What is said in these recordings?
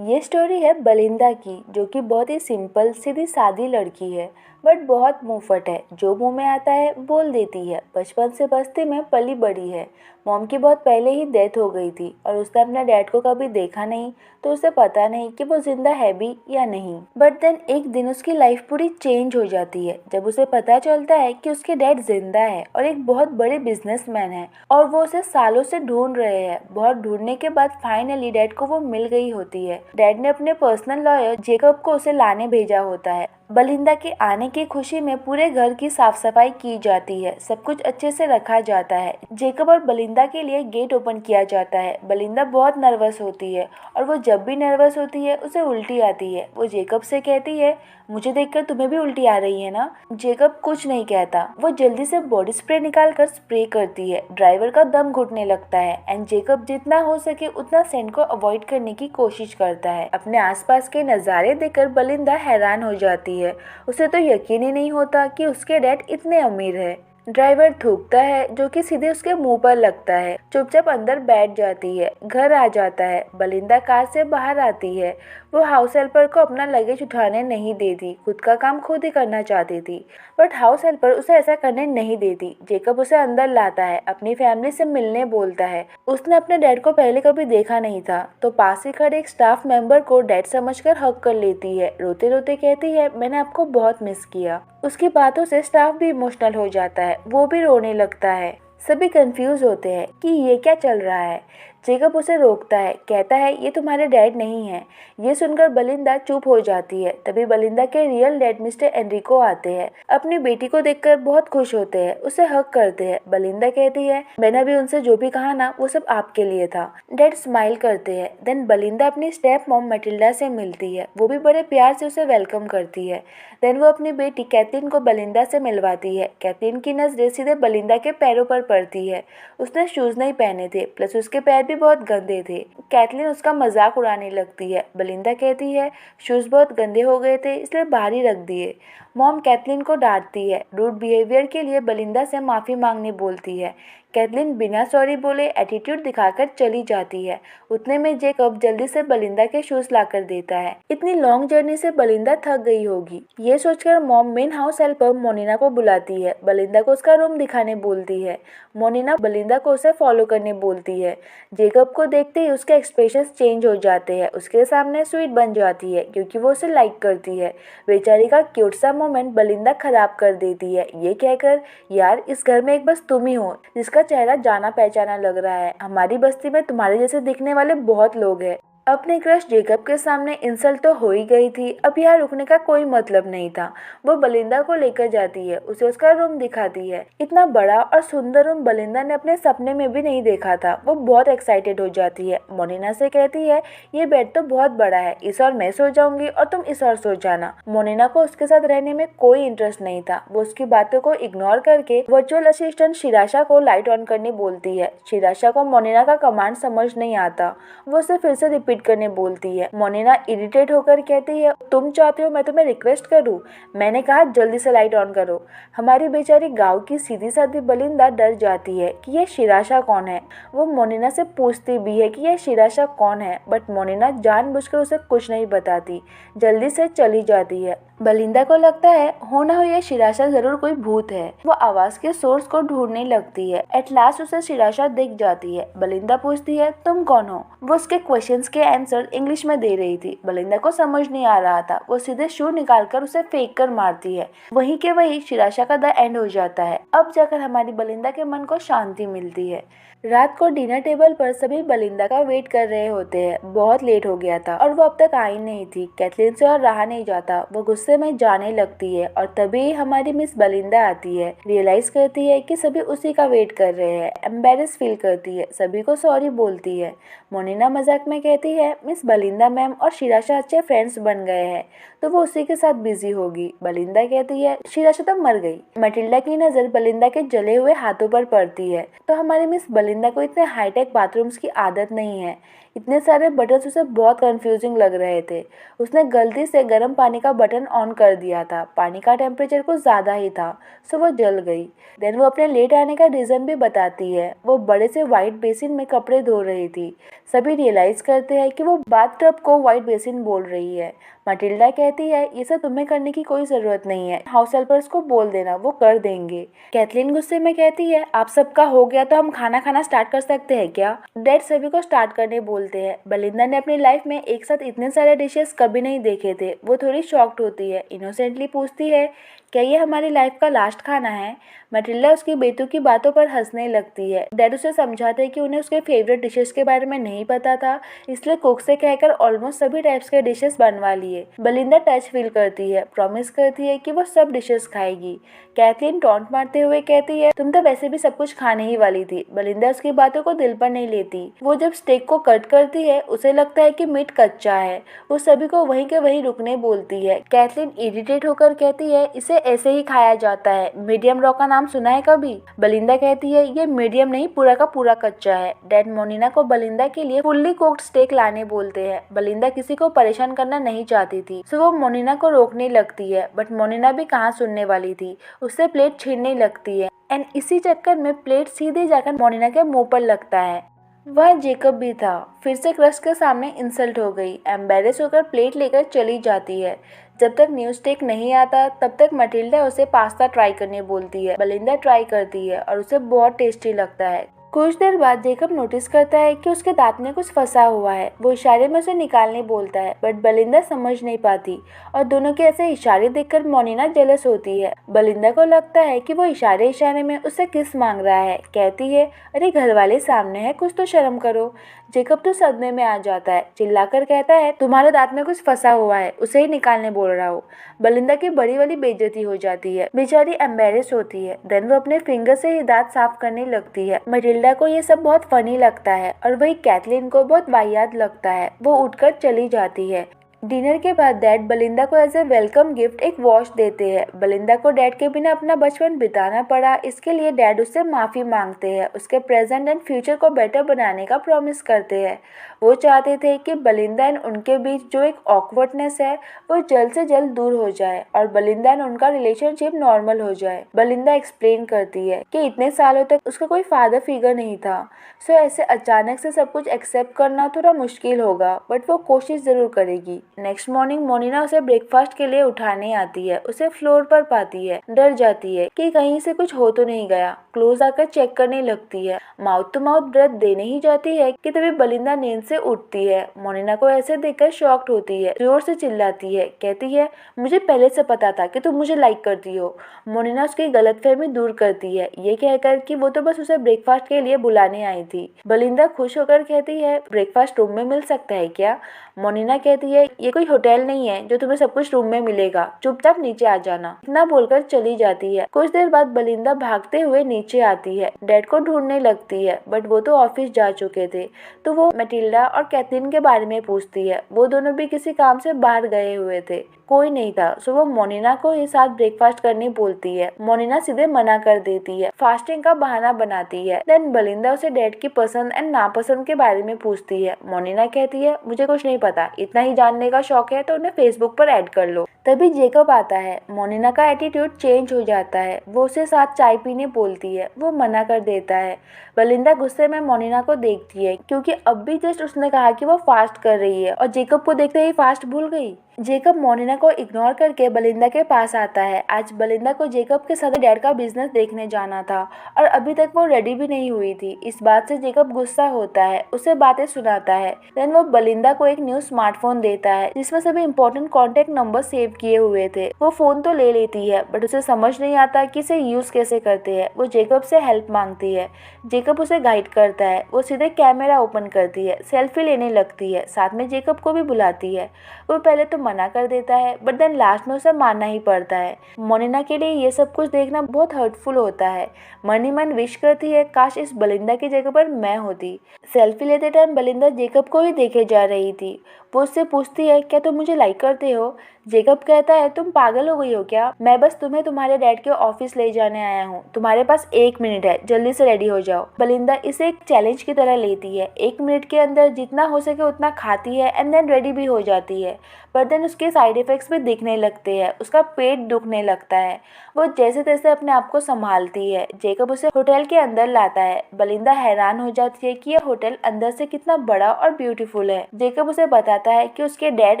ये स्टोरी है बलिंदा की, जो कि बहुत ही सिंपल सीधी सादी लड़की है, बट बहुत मुंहफट है। जो मुंह में आता है बोल देती है। बचपन से बस्ती में पली बड़ी है। मॉम की बहुत पहले ही डेथ हो गई थी और उसने अपने डैड को कभी देखा नहीं, तो उसे पता नहीं कि वो जिंदा है भी या नहीं। बट देन एक दिन उसकी लाइफ पूरी चेंज हो जाती है जब उसे पता चलता है कि उसके डैड जिंदा है और एक बहुत बड़े बिजनेसमैन है, और वो उसे सालों से ढूंढ रहे हैं। बहुत ढूंढने के बाद फाइनली डैड को वो मिल गई होती है। डैड ने अपने पर्सनल लॉयर जेकब को उसे लाने भेजा होता है। बलिंदा के आने की खुशी में पूरे घर की साफ सफाई की जाती है, सब कुछ अच्छे से रखा जाता है। जेकब और बलिंदा के लिए गेट ओपन किया जाता है। बलिंदा बहुत नर्वस होती है और वो जब भी नर्वस होती है उसे उल्टी आती है। वो जेकब से कहती है, मुझे देखकर तुम्हें भी उल्टी आ रही है ना? जेकब कुछ नहीं कहता। वो जल्दी से बॉडी स्प्रे निकाल कर स्प्रे करती है। ड्राइवर का दम घुटने लगता है एंड जेकब जितना हो सके उतना सेंट को अवॉइड करने की कोशिश करता है। अपने आसपास के नज़ारे देखकर बलिंदा हैरान हो जाती है। उसे तो यकीन ही नहीं होता कि उसके डैड इतने अमीर है। ड्राइवर थूकता है जो कि सीधे उसके मुंह पर लगता है। चुपचाप अंदर बैठ जाती है। घर आ जाता है। बलिंदा कार से बाहर आती है। वो हाउस हेल्पर को अपना लगेज उठाने नहीं देती, खुद का काम खुद ही करना चाहती थी, बट हाउस हेल्पर उसे ऐसा करने नहीं देती। जेकब उसे अंदर लाता है, अपनी फैमिली से मिलने बोलता है। उसने अपने डैड को पहले कभी देखा नहीं था, तो पास ही खड़े एक स्टाफ मेंबर को डैड समझकर हक कर लेती है। रोते रोते कहती है, मैंने आपको बहुत मिस किया। उसकी बातों से स्टाफ भी इमोशनल हो जाता है, वो भी रोने लगता है। सभी कंफ्यूज होते हैं कि ये क्या चल रहा है। जेकब उसे रोकता है, कहता है ये तुम्हारे डैड नहीं है। ये सुनकर बलिंदा चुप हो जाती है। तभी बलिंदा के रियल डैड मिस्टर एनरिको आते हैं। अपनी बेटी को देखकर बहुत खुश होते हैं, उसे हक करते हैं। बलिंदा कहती है, मैंने भी उनसे जो भी कहा ना वो सब आपके लिए था। डैड स्माइल करते हैं। देन बलिंदा अपनी स्टेप मॉम मैटिल्डा से मिलती है। वो भी बड़े प्यार से उसे वेलकम करती है। देन वो अपनी बेटी कैथरीन को बलिंदा से मिलवाती है। कैथरीन की नजरें सीधे बलिंदा के पैरों पर पड़ती है। उसने शूज नहीं पहने थे, प्लस उसके पैर भी बहुत गंदे थे। कैथरीन उसका मजाक उड़ाने लगती है। बलिंदा कहती है, शूज बहुत गंदे हो गए थे इसलिए बाहर ही रख दिए। मॉम कैथरीन को डांटती है। रूड बिहेवियर के लिए बलिंदा से माफी मांगने बोलती है। कैथरीन बिना सॉरी बोले एटीट्यूड दिखाकर चली जाती है। उतने में जेकब जल्दी से बलिंदा के शूज लाकर देता है। इतनी लॉन्ग जर्नी से बलिंदा थक गई होगी, ये सोचकर मॉम मेन हाउस हेल्पर मोनिना को बुलाती है। बलिंदा को उसका रूम दिखाने बोलती है। मोनिना बलिंदा को उसे फॉलो करने बोलती है। जेकब को देखते ही उसके एक्सप्रेशन चेंज हो जाते हैं। उसके सामने स्वीट बन जाती है क्योंकि वो उसे लाइक करती है। बेचारी का क्यूट सा मोमेंट बलिंदा खराब कर देती है, ये कहकर, यार इस घर में एक बस तुम ही हो जिसका चेहरा जाना पहचाना लग रहा है। हमारी बस्ती में तुम्हारे जैसे दिखने वाले बहुत लोग हैं। अपने क्रश जेकब के सामने इंसल्ट तो हो ही गई थी, अब यहाँ रुकने का कोई मतलब नहीं था। वो बलिंदा को लेकर जाती है, उसे उसका रूम दिखाती है। इतना बड़ा और सुंदर रूम बलिंदा ने अपने सपने में भी नहीं देखा था। वो बहुत एक्साइटेड हो जाती है। मोनिना से कहती है, ये बेड तो बहुत बड़ा है, इस और मैं सो जाऊंगी और तुम इस और सो जाना। मोनिना को उसके साथ रहने में कोई इंटरेस्ट नहीं था। वो उसकी बातों को इग्नोर करके वर्चुअल असिस्टेंट शिराशा को लाइट ऑन करने बोलती है। शिराशा को मोनिना का कमांड समझ नहीं आता, वो उसे फिर से रिपीट करने बोलती है। मोनिना इरिटेट होकर कहती है, तुम चाहते हो मैं तुम्हें रिक्वेस्ट करूं? मैंने कहा जल्दी से लाइट ऑन करो। हमारी बेचारी गांव की सीधी सादी बलिंदा डर जाती है कि ये शिराशा कौन है। वो मोनिना से पूछती भी है कि ये शिराशा कौन है, बट मोनिना जानबूझकर उसे कुछ नहीं बताती, जल्दी से चली जाती है। बलिंदा को लगता है हो ना हो ये शिराशा जरूर कोई भूत है। वो आवाज के सोर्स को ढूंढने लगती है। एट लास्ट उसे शिराशा दिख जाती है। बलिंदा पूछती है, तुम कौन हो? वो उसके क्वेश्चंस के आंसर इंग्लिश में दे रही थी। बलिंदा को समझ नहीं आ रहा था। वो सीधे शू निकालकर उसे फेंक कर मारती है। वहीं के वहीं शिराशा का द एंड हो जाता है। अब जाकर हमारी बलिंदा के मन को शांति मिलती है। रात को डिनर टेबल पर सभी बलिंदा का वेट कर रहे होते हैं। बहुत लेट हो गया था और वो अब तक आई नहीं थी। कैथरीन से और रहा नहीं जाता। वो गुस्से में जाने लगती है और तभी हमारी मिस बलिंदा आती है। रियलाइज करती है कि सभी उसी का वेट कर रहे हैं। एम्बेरस फील करती है, सभी को सॉरी बोलती है। मोनिना मजाक में कहती है, मिस बलिंदा मैम और शिराशा अच्छे फ्रेंड्स बन गए हैं, तो वो उसी के साथ बिजी होगी। बलिंदा कहती है, शिराशा तो मर गई। मैटिल्डा की नजर बलिंदा के जले हुए हाथों पर पड़ती है, तो हमारी मिस बलिंदा को इतने हाईटेक बाथरूम्स की आदत नहीं है। इतने सारे बटन्स उसे बहुत कंफ्यूजिंग लग रहे थे। उसने गलती से गर्म पानी का बटन ऑन कर दिया था। पानी का टेम्परेचर कुछ ज़्यादा ही था, सो वो जल गई। देन वो अपने लेट आने का रीज़न भी बताती है। वो बड़े से वाइट बेसिन में कपड़े धो रही थी। सभी रियलाइज करते हैं कि वो बाथटब को व्हाइट बेसिन बोल रही है। मटिल्डा कहती है ये सब तुम्हें करने की कोई जरूरत नहीं है, हाउस हेल्पर्स को बोल देना, वो कर देंगे। कैथलीन गुस्से में कहती है आप सबका हो गया तो हम खाना खाना स्टार्ट कर सकते हैं क्या? डैड सभी को स्टार्ट करने बोलते हैं। बेलिंदा ने अपनी लाइफ में एक साथ इतने सारे डिशेस कभी नहीं देखे थे। वो थोड़ी शॉक्ड होती है, इनोसेंटली पूछती है क्या ये हमारी लाइफ का लास्ट खाना है? मटिल्डा उसकी बेटू की बातों पर हंसने लगती है। डैड उसे समझाते हैं कि उन्हें उसके फेवरेट डिशेस के बारे में नहीं पता था, इसलिए कुक से कहकर ऑलमोस्ट सभी टाइप्स के डिशेस बनवा लिए। बेलिंदा टच फील करती है, प्रॉमिस करती है कि वो सब डिशेस खाएगी। कैथलीन टॉन्ट मारते हुए कहती है तुम तो वैसे भी सब कुछ खाने ही वाली थी। बेलिंदा उसकी बातों को दिल पर नहीं लेती। वो जब स्टेक को कट करती है उसे लगता है कि मीट कच्चा है। वो सभी को वहीं के वहीं रुकने बोलती है। कैथलीन इरिटेट होकर कहती है इसे ऐसे ही खाया जाता है, मीडियम रॉ का नाम सुना है कभी? बेलिंदा कहती है ये मीडियम नहीं, पूरा का पूरा कच्चा है। डैड मोनिना को बेलिंदा के लिए फुल्ली कुक्ड स्टेक लाने बोलते हैं। बेलिंदा किसी को परेशान करना नहीं चाहती थी, सो वो मोनिना को रोकने लगती है, बट मोनिना भी कहाँ सुनने वाली थी। उससे प्लेट छीनने लगती है एंड इसी चक्कर में प्लेट सीधे जाकर मोनिना के मुंह पर लगता है। वह जेकब भी था। फिर से क्रश के सामने इंसल्ट हो गई। एम्बेरेस होकर प्लेट लेकर चली जाती है। जब तक न्यू स्टेक नहीं आता तब तक मटिल्डा उसे पास्ता ट्राई करने बोलती है। बेलिंदा ट्राई करती है और उसे बहुत टेस्टी लगता है। कुछ देर बाद जेकब नोटिस करता है कि उसके दांत में कुछ फंसा हुआ है। वो इशारे में उसे निकालने बोलता है, बट बेलिंदा समझ नहीं पाती और दोनों के ऐसे इशारे देखकर मोनिना जेलस होती है। बेलिंदा को लगता है कि वो इशारे इशारे में उससे किस मांग रहा है। कहती है अरे घर वाले सामने है, कुछ तो शर्म करो। जेकब तो सदमे में आ जाता है, चिल्लाकर कहता है तुम्हारे दांत में कुछ फंसा हुआ है, उसे ही निकालने बोल रहा हूँ। बेलिंदा की बड़ी वाली बेइज्जती हो जाती है। बेचारी एम्बेरेस होती है। देन वो अपने फिंगर से ही दांत साफ करने लगती है। मटिल्डा को ये सब बहुत फनी लगता है और वही कैथलीन को बहुत वाहियात लगता है। वो उठकर चली जाती है। डिनर के बाद डैड बेलिंदा को एज ए वेलकम गिफ्ट एक वॉच देते हैं। बेलिंदा को डैड के बिना अपना बचपन बिताना पड़ा, इसके लिए डैड उससे माफ़ी मांगते हैं। उसके प्रेजेंट एंड फ्यूचर को बेटर बनाने का प्रॉमिस करते हैं। वो चाहते थे कि बेलिंदा एंड उनके बीच जो एक ऑकवर्डनेस है वो जल्द से जल्द दूर हो जाए और बेलिंदा एंड उनका रिलेशनशिप नॉर्मल हो जाए। बेलिंदा एक्सप्लेन करती है कि इतने सालों तक उसका कोई फादर फिगर नहीं था, सो ऐसे अचानक से सब कुछ एक्सेप्ट करना थोड़ा मुश्किल होगा, बट वो कोशिश जरूर करेगी। नेक्स्ट मॉर्निंग मोनिना उसे ब्रेकफास्ट के लिए उठाने आती है। उसे फ्लोर पर पाती है, डर जाती है कि कहीं से कुछ हो तो नहीं गया। क्लोज आकर चेक करने लगती है। माउथ टू माउथ ब्रेथ देने ही जाती है कि तभी बेलिंदा नींद से उठती है। मोनिना को ऐसे देखकर शॉक्ड होती है, जोर से चिल्लाती है, कहती है मुझे पहले से पता था कि तुम मुझे लाइक करती हो। मोनिना उसकी गलतफहमी दूर करती है, ये कहकर कि वो तो बस उसे ब्रेकफास्ट के लिए बुलाने आई थी। बेलिंदा खुश होकर कहती है ब्रेकफास्ट रूम में मिल सकता है क्या? मोनिना कहती है ये कोई होटल नहीं है जो तुम्हें सब कुछ रूम में मिलेगा, चुपचाप नीचे आ जाना। इतना बोलकर चली जाती है। कुछ देर बाद बेलिंदा भागते हुए नीचे आती है। डैड को ढूंढने लगती है, बट वो तो ऑफिस जा चुके थे। तो वो मटिल्डा और कैथरीन के बारे में पूछती है। वो दोनों भी किसी काम से बाहर गए हुए थे, कोई नहीं था। सो वो मोनिना को ही साथ ब्रेकफास्ट करने बोलती है। मोनिना सीधे मना कर देती है, फास्टिंग का बहाना बनाती है। देन बेलिंदा उसे डैड की पसंद एंड नापसंद के बारे में पूछती है। मोनिना कहती है मुझे कुछ नहीं पता, इतना ही जानने का शौक है तो उन्हें फेसबुक पर ऐड कर लो। तभी जेकब आता है। मोनिना का एटीट्यूड चेंज हो जाता है। वो उसे साथ चाय पीने बोलती है, वो मना कर देता है। बेलिंदा गुस्से में मोनिना को देखती है क्योंकि अब भी जस्ट उसने कहा कि वो फास्ट कर रही है और जेकब को देखते ही फास्ट भूल गई। जेकब मोनिना को इग्नोर करके बेलिंदा के पास आता है। आज बेलिंदा को जेकब के साथ डैड का बिजनेस देखने जाना था और अभी तक वो रेडी भी नहीं हुई थी। इस बात से जेकब गुस्सा होता है, उसे बातें सुनाता है। देन वो बेलिंदा को एक न्यू स्मार्टफोन देता है जिसमें सभी इंपॉर्टेंट कॉन्टेक्ट नंबर सेव किए हुए थे। वो फोन तो ले लेती है, बट उसे समझ नहीं आता कि इसे यूज कैसे करते हैं। वो जेकब से हेल्प मांगती है। जेकब उसे गाइड करता है। वो सीधे कैमरा ओपन करती है, सेल्फी लेने लगती है, साथ में जेकब को भी बुलाती है। वो पहले तो मना कर देता है, बट देन लास्ट में उसे मानना ही पड़ता है। मोनिना के लिए ये सब कुछ देखना बहुत हर्टफुल होता है। मन ही मन विश करती है काश इस बेलिंदा की जगह पर मैं होती। सेल्फी लेते टाइम बेलिंदा जेकब को ही देखे जा रही थी। वो उससे पूछती है क्या तुम मुझे लाइक करते हो? जेकब जेकब कहता है तुम पागल हो गई हो क्या, मैं बस तुम्हें तुम्हारे डैड के ऑफिस ले जाने आया हूँ, तुम्हारे पास 1 मिनट है, जल्दी से रेडी हो जाओ। बेलिंदा इसे एक चैलेंज की तरह लेती है, 1 मिनट के अंदर जितना हो सके उतना खाती है एंड देन रेडी भी हो जाती है। पर देन उसके साइड इफेक्ट्स भी दिखने लगते हैं, उसका पेट दुखने लगता है। वो जैसे तैसे अपने आप को संभालती है। जेकब उसे होटल के अंदर लाता है। बेलिंदा हैरान हो जाती है कि यह होटल अंदर से कितना बड़ा और ब्यूटीफुल है। जेकब उसे बताता है कि उसके डैड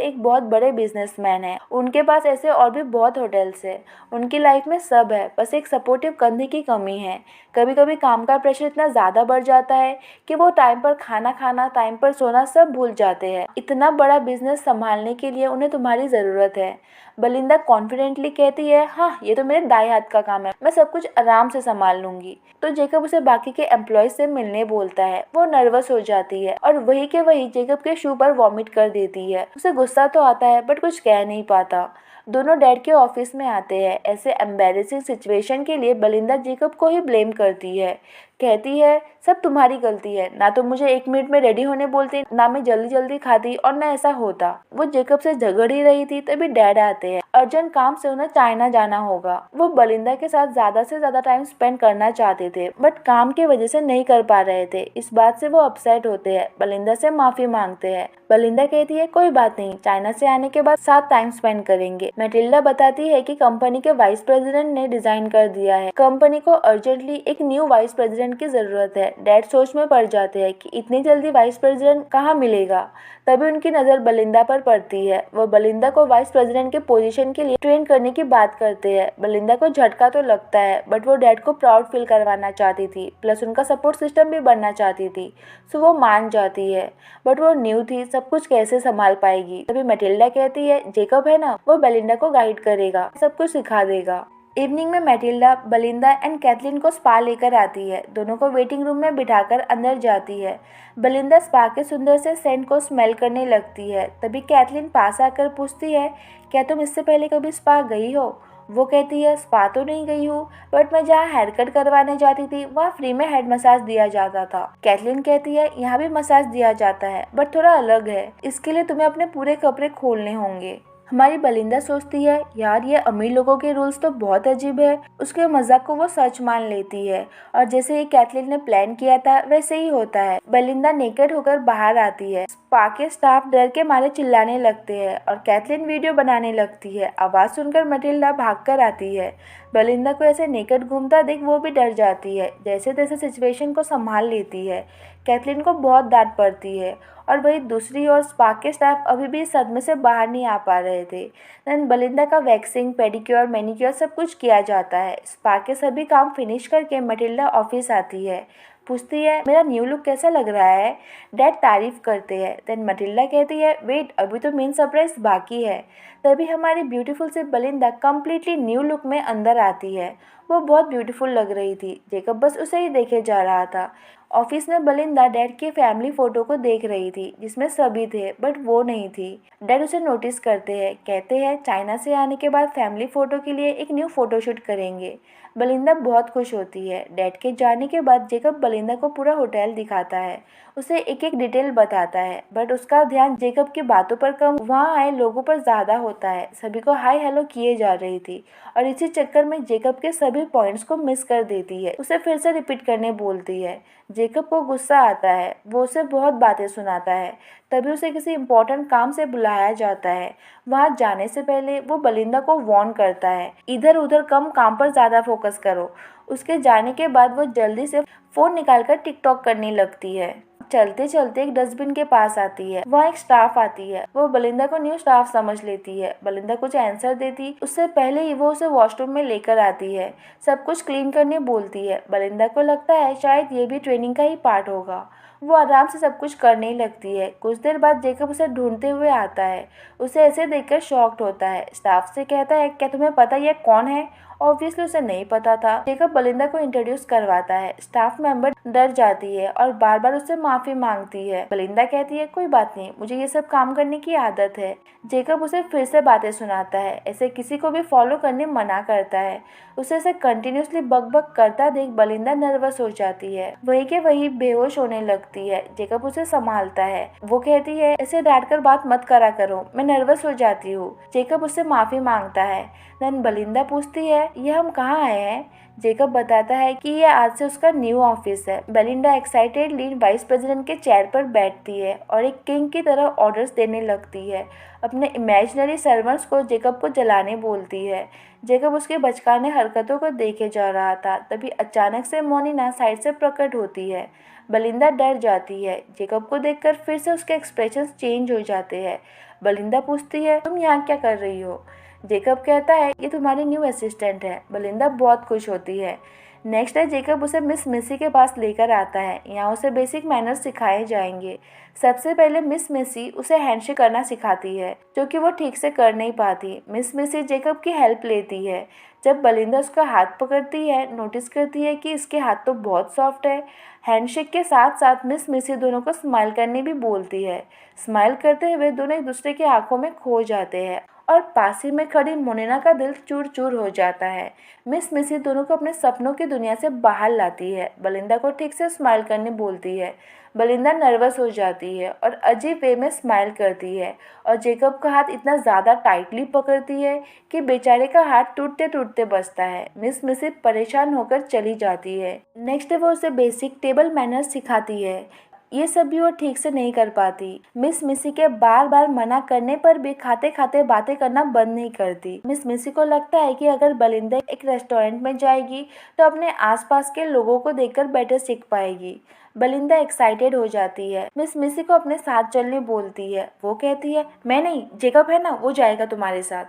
एक बहुत बड़े बिजनेसमैन है, उनके पास ऐसे और भी बहुत होटल्स है, उनकी लाइफ में सब है, बस एक सपोर्टिव कंधे की कमी है। कभी कभी काम का प्रेशर इतना ज़्यादा बढ़ जाता है कि वो टाइम पर खाना खाना, टाइम पर सोना सब भूल जाते हैं। इतना बड़ा बिजनेस संभालने के लिए उन्हें तुम्हारी ज़रूरत है। बेलिंदा कॉन्फिडेंटली कहती है, हाँ ये तो मेरे दाएं हाथ का काम है, मैं सब कुछ आराम से संभाल लूंगी। तो जेकब उसे बाकी के एम्प्लॉयज से मिलने बोलता है। वो नर्वस हो जाती है और वही के वही जेकब के शू पर वॉमिट कर देती है। उसे गुस्सा तो आता है बट कुछ कह नहीं पाता। दोनों डैड के ऑफिस में आते हैं। ऐसे एम्बैरेसिंग सिचुएशन के लिए बेलिंदा जेकब को ही ब्लेम करती है। कहती है सब तुम्हारी गलती है, ना तो मुझे 1 मिनट में रेडी होने बोलते, ना मैं जल्दी जल्दी खाती और ना ऐसा होता। वो जेकब से झगड़ ही रही थी तभी डैड आते हैं। अर्जेंट काम से उन्हें चाइना जाना होगा। वो बेलिंदा के साथ ज्यादा से ज्यादा टाइम स्पेंड करना चाहते थे बट काम की वजह से नहीं कर पा रहे थे। इस बात से वो अपसेट होते हैं, बेलिंदा से माफी मांगते हैं। बेलिंदा कहती है कोई बात नहीं, चाइना से आने के बाद साथ टाइम स्पेंड करेंगे। मैटिल्डा बताती है कि कंपनी के वाइस प्रेसिडेंट ने डिजाइन कर दिया है, कंपनी को अर्जेंटली एक न्यू वाइस प्रेसिडेंट की जरूरत है। डैड सोच में पड़ जाते हैं कि इतनी जल्दी वाइस प्रेसिडेंट कहाँ मिलेगा। तभी उनकी नजर बेलिंदा पर पड़ती है। वो बेलिंदा को वाइस प्रेसिडेंट के पोजीशन के लिए ट्रेन करने की बात करते हैं। बेलिंदा को झटका तो लगता है बट वो डैड को प्राउड फील करवाना चाहती थी, प्लस उनका सपोर्ट सिस्टम भी बनना चाहती थी, सो वो मान जाती है। बट वो न्यू थी, सब कुछ कैसे संभाल पाएगी। तभी मैटिल्डा कहती है जेकब है ना, वो बेलिंदा को गाइड करेगा, सब कुछ सिखा देगा। इवनिंग में मैटिल्डा बेलिंदा एंड कैथलीन को स्पा लेकर आती है। दोनों को वेटिंग रूम में बिठाकर अंदर जाती है। बेलिंदा स्पा के सुंदर से सेंट को स्मेल करने लगती है। तभी कैथलीन पास आकर पूछती है क्या तुम इससे पहले कभी स्पा गई हो। वो कहती है स्पा तो नहीं गई हूँ बट मैं जहाँ हेयर कट करवाने जाती थी वहाँ फ्री में हेड मसाज दिया जाता था। कैथलीन कहती है यहाँ भी मसाज दिया जाता है बट थोड़ा अलग है, इसके लिए तुम्हें अपने पूरे कपड़े खोलने होंगे। हमारी बेलिंदा सोचती है यार ये अमीर लोगों के रूल्स तो बहुत अजीब है। उसके मजाक को वो सच मान लेती है और जैसे ही कैथलीन ने प्लान किया था वैसे ही होता है। बेलिंदा नेकेड होकर बाहर आती है। स्पा के स्टाफ डर के मारे चिल्लाने लगते हैं और कैथलीन वीडियो बनाने लगती है। आवाज सुनकर मैटिल्डा भागकर आती है। बेलिंदा को ऐसे नेकेड घूमता देख वो भी डर जाती है, जैसे तैसे सिचुएशन को संभाल लेती है। कैथलीन को बहुत डांट पड़ती है और वही दूसरी ओर स्पा के स्टाफ अभी भी सदमे से बाहर नहीं आ पा रहे थे। देन बेलिंदा का वैक्सिंग, पेडिक्योर, मैनिक्योर सब कुछ किया जाता है। स्पा के सभी काम फिनिश करके मैटिल्डा ऑफिस आती है। पूछती है मेरा न्यू लुक कैसा लग रहा है। डैड तारीफ करते हैं। देन मैटिल्डा कहती है वेट, अभी तो मेन सरप्राइज बाकी है। तभी हमारी ब्यूटीफुल सी बेलिंदा कम्प्लीटली न्यू लुक में अंदर आती है। वो बहुत ब्यूटीफुल लग रही थी। जेकब बस उसे ही देखे जा रहा था। ऑफिस में बेलिंदा डैड के फैमिली फोटो को देख रही थी जिसमें सभी थे बट वो नहीं थी। डैड उसे नोटिस करते हैं, कहते हैं चाइना से आने के बाद फैमिली फोटो के लिए एक न्यू फोटोशूट करेंगे। बेलिंदा बहुत खुश होती है। डैड के जाने के बाद जेकब बेलिंदा को पूरा होटल दिखाता है, उसे एक एक डिटेल बताता है बट उसका ध्यान जेकब की बातों पर कम वहाँ आए लोगों पर ज्यादा होता है। सभी को हाय हेलो किए जा रही थी और इसी चक्कर में जेकब के सभी पॉइंट्स को मिस कर देती है। उसे फिर से रिपीट करने बोलती है। जेकब को गुस्सा आता है, वो उसे बहुत बातें सुनाता है। तभी उसे किसी इम्पोर्टेंट काम से बुलाया जाता है। वहाँ जाने से पहले वो बेलिंदा को वार्न करता है इधर उधर कम, काम पर ज़्यादा फोकस करो। उसके जाने के बाद वो जल्दी से फ़ोन निकालकर टिकटॉक करने लगती है। चलते चलते एक डस्टबिन के पास आती है। वहाँ एक स्टाफ आती है। वो बेलिंदा को न्यू स्टाफ समझ लेती है। बेलिंदा कुछ आंसर देती उससे पहले ही वो उसे वॉशरूम में लेकर आती है। सब कुछ क्लीन करने बोलती है। बेलिंदा को लगता है शायद ये भी ट्रेनिंग का ही पार्ट होगा। वो आराम से सब कुछ करने लगती है। कुछ देर बाद जेकब उसे ढूंढते हुए आता है। उसे ऐसे देखकर शॉक्ड होता है। स्टाफ से कहता है क्या तुम्हें पता ये कौन है। ऑब्वियसली उसे नहीं पता था। जेकब बेलिंदा को इंट्रोड्यूस करवाता है। स्टाफ मेंबर डर जाती है और बार बार उससे माफी मांगती है। बेलिंदा कहती है कोई बात नहीं, मुझे ये सब काम करने की आदत है। जेकब उसे फिर से बातें सुनाता है, ऐसे किसी को भी फॉलो करने मना करता है। उसे ऐसे कंटिन्यूसली बक बक करता देख बेलिंदा नर्वस हो जाती है। वही के वही बेहोश होने लगती लगती है। जेकब उसे संभालता है। वो कहती है, ऐसे डांटकर बात मत करा करो, मैं नर्वस हो जाती हूँ। जेकब उससे माफी मांगता है। देन बेलिंदा पूछती है, ये हम कहाँ आए हैं? जेकब बताता है कि ये आज से उसका न्यू ऑफिस है। बेलिंडा एक्साइटेडली वाइस प्रेसिडेंट के चेयर पर बैठती है और एक किंग की तरह ऑर्डर्स देने लगती है। अपने इमेजिनरी सर्वेंट्स को जेकब को जलाने बोलती है। जेकब उसके बचकाने हरकतों को देखे जा रहा था, तभी अचानक से मोनिना साइड से प्रकट होती है। बेलिंदा डर जाती है। जेकब को देखकर फिर से उसके एक्सप्रेशंस चेंज हो जाते हैं। बेलिंदा पूछती है, तुम यहाँ क्या कर रही हो? जेकब कहता है, ये तुम्हारी न्यू असिस्टेंट है। बेलिंदा बहुत खुश होती है। नेक्स्ट डे जेकब उसे मिस मिसी के पास लेकर आता है। यहाँ उसे बेसिक मैनर्स सिखाए जाएंगे। सबसे पहले मिस मिसी उसे हैंडशेक करना सिखाती है, जो कि वो ठीक से कर नहीं पाती। मिस मिसी जेकब की हेल्प लेती है। जब बेलिंदा उसका हाथ पकड़ती है, नोटिस करती है कि इसके हाथ तो बहुत सॉफ्ट है। हैंडशेक के साथ साथ मिस मिसी दोनों को स्माइल करने भी बोलती है। स्माइल करते हुए दोनों एक दूसरे की आंखों में खो जाते हैं और पास ही में खड़ी मोनिना का दिल चूर चूर हो जाता है। मिस मिसी दोनों को अपने सपनों की दुनिया से बाहर लाती है। बेलिंदा को ठीक से स्माइल करने बोलती है। बेलिंदा नर्वस हो जाती है और अजीब वे में स्माइल करती है और जेकब का हाथ इतना ज़्यादा टाइटली पकड़ती है कि बेचारे का हाथ टूटते टूटते बचता है। मिस मिसी परेशान होकर चली जाती है। नेक्स्ट डे वो उसे बेसिक टेबल मैनर्स सिखाती है। ये सब भी वो ठीक से नहीं कर पाती। मिस मिसी के बार बार मना करने पर भी खाते खाते बातें करना बंद नहीं करती। मिस मिसी को लगता है कि अगर बेलिंदा एक रेस्टोरेंट में जाएगी तो अपने आसपास के लोगों को देखकर बेटर सीख पाएगी। बेलिंदा एक्साइटेड हो जाती है। मिस मिसी को अपने साथ चलने बोलती है। वो कहती है, मैं नहीं, जेकब है ना, वो जाएगा तुम्हारे साथ।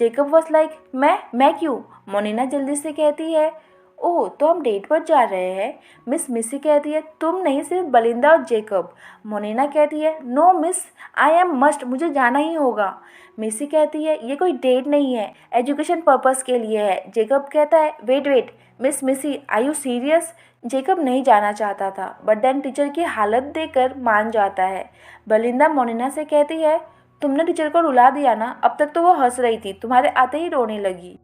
जेकब वाज लाइक, मैं क्यों? मोनिना जल्दी से कहती है, ओह, तो हम डेट पर जा रहे हैं। मिस मिसी कहती है, तुम नहीं, सिर्फ बेलिंदा और जेकब। मोनिना कहती है, no miss, I am must, मुझे जाना ही होगा। मिसी कहती है, ये कोई डेट नहीं है, एजुकेशन पर्पस के लिए है। जेकब कहता है, वेट मिस मिसी, आर यू सीरियस? जेकब नहीं जाना चाहता था, बट देन टीचर की हालत देखकर मान जाता है। बेलिंदा मोनिना से कहती है, तुमने टीचर को रुला दिया ना, अब तक तो वो हंस रही थी, तुम्हारे आते ही रोने लगी।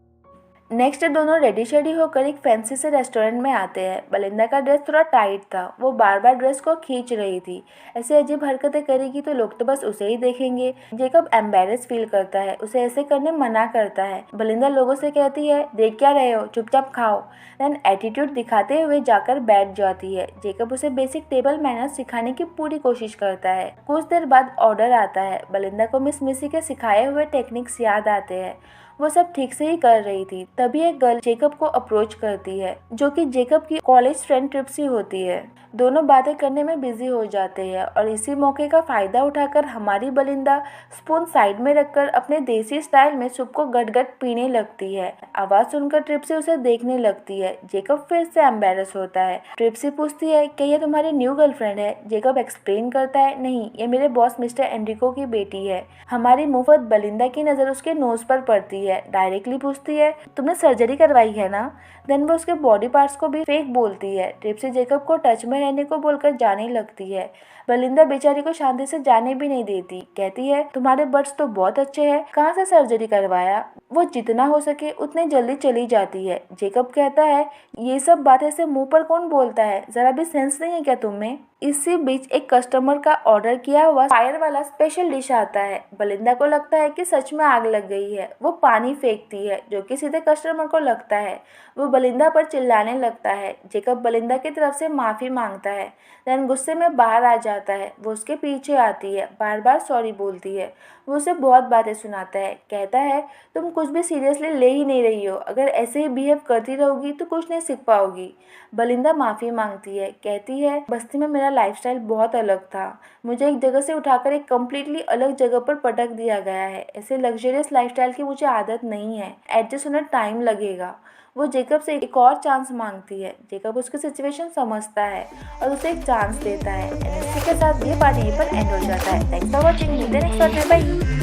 नेक्स्ट डे दोनों रेडी शेडी होकर एक फैंसी से रेस्टोरेंट में आते हैं। बेलिंदा का ड्रेस थोड़ा टाइट था। वो बार बार ड्रेस को खींच रही थी। ऐसे अजीब हरकतें करेगी तो लोग तो बस उसे ही देखेंगे। जेकब एम्बेरस फील करता है, उसे ऐसे करने मना करता है। बेलिंदा लोगों से कहती है, देख क्या रहे हो, चुपचाप खाओ। देन एटीट्यूड दिखाते हुए जाकर बैठ जाती है। जेकब उसे बेसिक टेबल मैनर्स सिखाने की पूरी कोशिश करता है। कुछ देर बाद ऑर्डर आता है। बेलिंदा को मिस मिसी के सिखाए हुए टेक्निक्स याद आते हैं। वो सब ठीक से ही कर रही थी। तभी एक गर्ल जेकब को अप्रोच करती है, जो कि जेकब की कॉलेज फ्रेंड ट्रिप्सी होती है। दोनों बातें करने में बिजी हो जाते हैं और इसी मौके का फायदा उठाकर हमारी बेलिंदा स्पून साइड में रखकर अपने देसी स्टाइल में सूप को गट-गट पीने लगती है। आवाज सुनकर ट्रिप्सी उसे देखने लगती है। जेकब फिर से एम्बेरस होता है। ट्रिप्सी पूछती है, क्या ये तुम्हारी न्यू गर्लफ्रेंड है? जेकब एक्सप्लेन करता है, नहीं, ये मेरे बॉस मिस्टर एंड्रिको की बेटी है। हमारी मुफ्त बेलिंदा की नजर उसके नोज पर पड़ती है। डायरेक्टली पूछती है, तुमने सर्जरी करवाई है ना? देन वो उसके बॉडी पार्ट्स को भी फेक बोलती है। ट्रिप्सी जेकब को टच में रहने को बोलकर जाने लगती है। बेलिंदा बेचारी को शांति से जाने भी नहीं देती। कहती है, तुम्हारे बट्स तो बहुत अच्छे हैं, कहाँ से सर्जरी करवाया? वो जितना हो सके उतने जल्दी चली जाती है। जेकब कहता है, ये सब बातें से मुंह पर कौन बोलता है, जरा भी सेंस नहीं है क्या तुम्हें? इसी बीच एक कस्टमर का ऑर्डर किया हुआ फायर वाला स्पेशल डिश आता है। बेलिंदा को लगता है कि सच में आग लग गई है। वो पानी फेंकती है, जो कि सीधे कस्टमर को लगता है। वो बेलिंदा पर चिल्लाने लगता है। जेकब बेलिंदा की तरफ से माफी मांगता है। देन गुस्से में बाहर आ जाता है। वो उसके पीछे आती है, बार बार सॉरी बोलती है। वो उसे बहुत बातें सुनाता है। कहता है, तुम कुछ भी सीरियसली ले ही नहीं रही हो, अगर ऐसे ही बिहेव करती रहोगी तो कुछ नहीं सीख पाओगी। बेलिंदा माफ़ी मांगती है। कहती है, बस्ती में मेरा लाइफस्टाइल बहुत अलग था। मुझे एक जगह से उठाकर एक कम्प्लीटली अलग जगह पर पटक दिया गया है। ऐसे लग्जरियस लाइफस्टाइल की मुझे आदत नहीं है। एडजस्ट होने टाइम लगेगा। वो जेकब से एक और चांस मांगती है। जेकब उसकी सिचुएशन समझता है और उसे एक चांस देता है। इसी के साथ ये पार्टी पर एंड हो जाता है। Thanks for watching. मिलते हैं नेक्स्ट पार्ट में। बाय।